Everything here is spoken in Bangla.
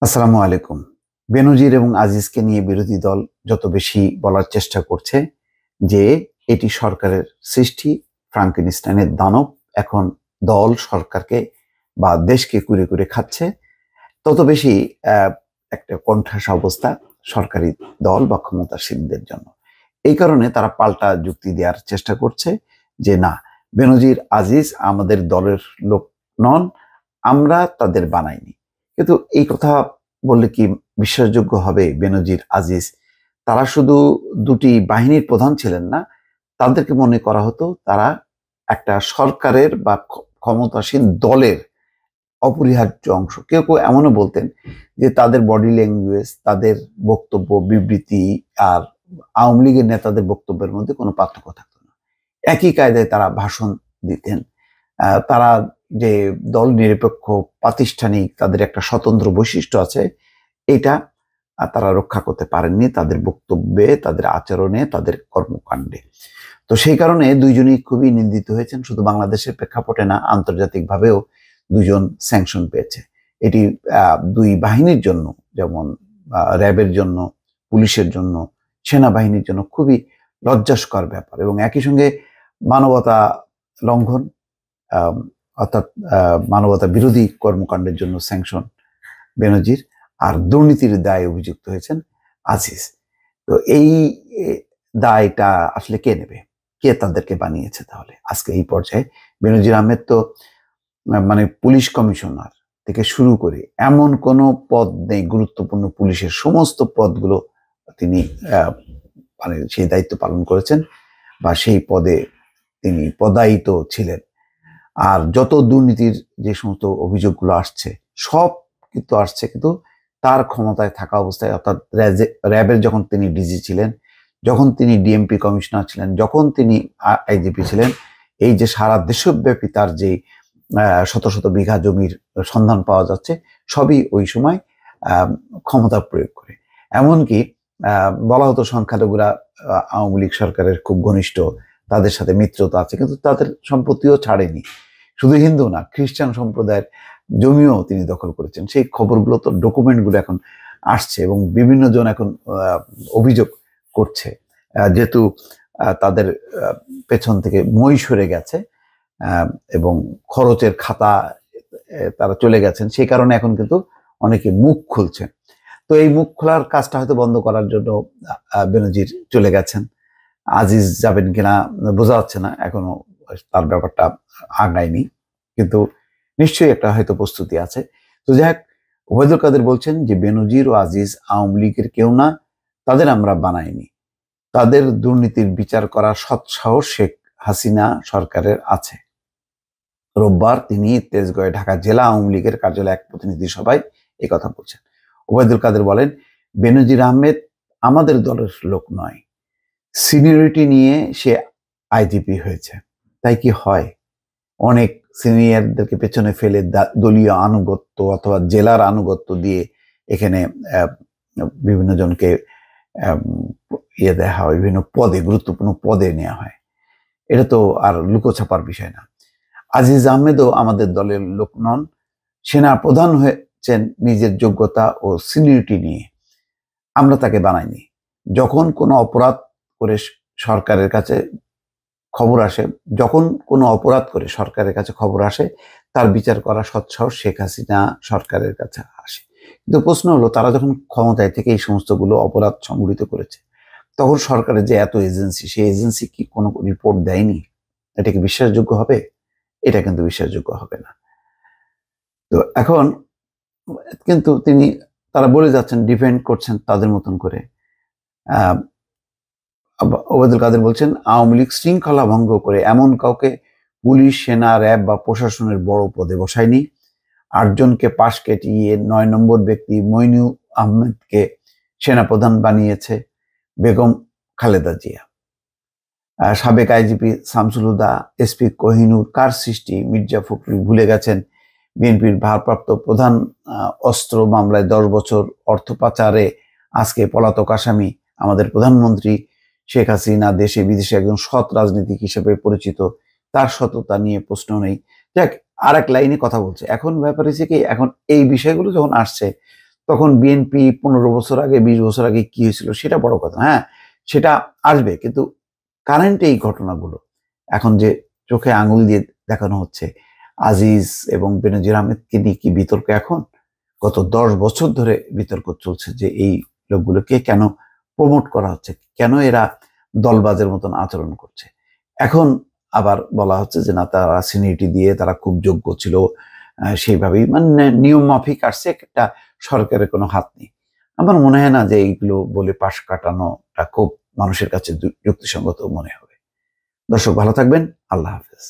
আসসালামু আলাইকুম। বেনজির এবং আজিজকে নিয়ে বিরোধী দল যত বেশি বলার চেষ্টা করছে যে এটি সরকারের সৃষ্টি, ফ্রাঙ্কেনস্টাইনের দানব, এখন দল সরকারকে বা দেশকে কুরে কুরে খাচ্ছে, তত বেশি একটা কোণঠাসা অবস্থা সরকারি দল বা ক্ষমতাসীনদের জন্য। এই কারণে তারা পাল্টা যুক্তি দেওয়ার চেষ্টা করছে যে না, বেনজির আজিজ আমাদের দলের লোক নন, আমরা তাদের বানাইনি। কিন্তু এই কথা বললে কি বিশ্বাসযোগ্য হবে? বেনজির আজিজ তারা শুধু দুটি বাহিনীর প্রধান ছিলেন না, তাদেরকে মনে করা হতো তারা একটা সরকারের বা ক্ষমতাসীন দলের অপরিহার্য অংশ। কেউ কেউ এমনও বলতেন যে তাদের বডি ল্যাঙ্গুয়েজ, তাদের বক্তব্য বিবৃতি আর আওয়ামী লীগের নেতাদের বক্তব্যের মধ্যে কোনো পার্থক্য থাকতো না। একই কায়দায় তারা ভাষণ দিতেন। তারা যে দল নিরপেক্ষ, প্রাতিষ্ঠানিক, তাদের একটা স্বতন্ত্র বৈশিষ্ট্য আছে, এটা তারা রক্ষা করতে পারেননি তাদের বক্তব্যে, তাদের আচরণে, তাদের কর্মকাণ্ডে। তো সেই কারণে দুইজনই খুবই নিন্দিত হয়েছেন। শুধু বাংলাদেশের প্রেক্ষাপটে না, আন্তর্জাতিকভাবেও দুজন স্যাংশন পেয়েছে। এটি দুই বাহিনীর জন্য, যেমন র্যাবের জন্য, পুলিশের জন্য, সেনাবাহিনীর জন্য খুবই লজ্জাস্কর ব্যাপার এবং একই সঙ্গে মানবতা লঙ্ঘন, অর্থাৎ মানবতা বিরোধী কর্মকাণ্ডের জন্য স্যাংশন বেনজির, আর দুর্নীতির দায়ে অভিযুক্ত হয়েছেন আজিজ। তো এই দায়টা আসলে কে নেবে? কে তাদেরকে বানিয়েছে তাহলে আজকে এই পর্যায়ে? বেনজির আহমেদ তো মানে পুলিশ কমিশনার থেকে শুরু করে এমন কোনো পদ নেই, গুরুত্বপূর্ণ পুলিশের সমস্ত পদগুলো তিনি মানে সেই দায়িত্ব পালন করেছেন বা সেই পদে তিনি পদায়িত ছিলেন। আর যত দুর্নীতির যে সমস্ত অভিযোগগুলো আসছে, সব কিন্তু আসছে কিন্তু তার ক্ষমতায় থাকা অবস্থায়, অর্থাৎ র্যাবের যখন তিনি ডিজি ছিলেন, যখন তিনি ডিএমপি কমিশনার ছিলেন, যখন তিনি আইজিপি ছিলেন, এই যে সারা দেশব্যাপী তার যে শত শত বিঘা জমির সন্ধান পাওয়া যাচ্ছে, সবই ওই সময় ক্ষমতা প্রয়োগ করে। এমনকি বলা হতো সংখ্যালঘুরা আওয়ামী লীগ সরকারের খুব ঘনিষ্ঠ, তাদের সাথে মিত্রতা আছে, কিন্তু তাদের সম্পত্তিও ছাড়েনি। শুধু হিন্দু না, খ্রিস্টান সম্প্রদায়ের জমিও তিনি দখল করেছেন। সেই খবরগুলো তো, ডকুমেন্টগুলো এখন আসছে এবং বিভিন্ন জন এখন অভিযোগ করছে, যেহেতু তাদের পেছন থেকে মই সরে গেছে এবং খরচের খাতা তারা চলে গেছেন, সেই কারণে এখন কিন্তু অনেকে মুখ খুলছেন। তো এই মুখ খোলার কাজটা হয়তো বন্ধ করার জন্য বেনজির চলে গেছেন। আজিজ যাবেন কিনা বোঝা যাচ্ছে না, এখনো তার ব্যাপারটা আগায়নি, কিন্তু নিশ্চয়ই একটা হয়তো প্রস্তুতি আছে। তো যাই হোক, ওবায়দুল কাদের বলছেন যে বেনজির ও আজিজ আওয়ামী লীগের কেউ না, তাদের আমরা বানাইনি, তাদের দুর্নীতির বিচার করার সৎসাহস শেখ হাসিনা সরকারের আছে। রোববার তিনি তেজগাঁয়ে ঢাকা জেলা আওয়ামী লীগের কার্যালয়ে এক প্রতিনিধি সভায় এই কথা বলছেন। ওবায়দুল কাদের বলেন, বেনজির আহমেদ আমাদের দলের লোক নয়, সিনিয়রিটি নিয়ে সে আইজিপি হয়েছে। তাই কি হয়? অনেক সিনিয়রদেরকে পেছনে ফেলে দলীয় আনুগত্য অথবা জেলার আনুগত্য দিয়ে এখানে বিভিন্ন জনকে ইয়ে দেওয়া হয়, বিভিন্ন পদে, গুরুত্বপূর্ণ পদে নেওয়া হয়। এটা তো আর লুকোছাপার বিষয় না। আজিজ আহমেদও আমাদের দলের লোক নন, সেনা প্রধান হয়েছেন নিজের যোগ্যতা ও সিনিয়রিটি নিয়ে, আমরা তাকে বানাইনি। যখন কোনো অপরাধ করে সরকারের কাছে খবর আসে, যখন কোনো অপরাধ করে সরকারের কাছে খবর আসে, তার বিচার করা সৎসাহস শেখ হাসিনা সরকারের কাছে আসে। কিন্তু প্রশ্ন হলো, তারা যখন ক্ষমতায় থেকে এই সমস্তগুলো অপরাধ সংঘটিত করেছে, তখন সরকারের যে এত এজেন্সি, সেই এজেন্সি কি কোনো রিপোর্ট দেয়নি? এটা কি বিশ্বাসযোগ্য হবে? এটা কিন্তু বিশ্বাসযোগ্য হবে না। তো এখন কিন্তু তারা বলে যাচ্ছেন, ডিফেন্ড করছেন তাদের মতন করে। ওবায়দুল কাদের বলছেন, আওয়ামী লীগ শৃঙ্খলা ভঙ্গ করে এমন কাউকে পুলিশ, সেনা, র্যাব বা প্রশাসনের বড় পদে বসায়নি। 8 জনকে পাশ কেটিয়ে 9 নম্বর ব্যক্তি মইনু আহমেদকে সেনাপ্রধান বানিয়েছে বেগম খালেদা জিয়া। সাবেক আইজিপি শামসুল হুদা, এসপি কোহিনুর কার সৃষ্টি? মির্জা ফখরুল ভুলে গেছেন বিএনপির ভারপ্রাপ্ত প্রধান অস্ত্র মামলায় 10 বছর অর্থ পাচারে আজকে পলাতক আসামি আমাদের প্রধানমন্ত্রী শেখ হাসিনা, দেশে বিদেশে একজন সৎ রাজনীতিক হিসেবে পরিচিত, তার সততা নিয়ে প্রশ্ন নেই। যাক, আর এক লাইনে কথা বলছে। এখন ব্যাপার হচ্ছে কি, এখন এই বিষয়গুলো যখন আসছে, তখন বিএনপি 15 বছর আগে 20 বছর আগে কি হয়েছিল সেটা বড় কথা, হ্যাঁ সেটা আসবে, কিন্তু কারেন্ট এই ঘটনাগুলো এখন যে চোখে আঙুল দিয়ে দেখানো হচ্ছে, আজিজ এবং বেনজির আহমেদকে নিয়ে কি বিতর্ক এখন? গত 10 বছর ধরে বিতর্ক চলছে যে এই লোকগুলোকে কেন প্রমোট করা হচ্ছে, কেন এরা দলবাজের মতন আচরণ করছে। এখন আবার বলা হচ্ছে যে না, তারা সিনিয়রিটি দিয়ে তারা খুব যোগ্য ছিল, সেইভাবেই মানে নিয়ম মাফিক আসছে, একটা সরকারের কোনো হাত নেই। আমার মনে হয় না যে এইগুলো বলে পাশ কাটানোটা খুব মানুষের কাছে যুক্তিসঙ্গত মনে হবে। দর্শক ভালো থাকবেন, আল্লাহ হাফেজ।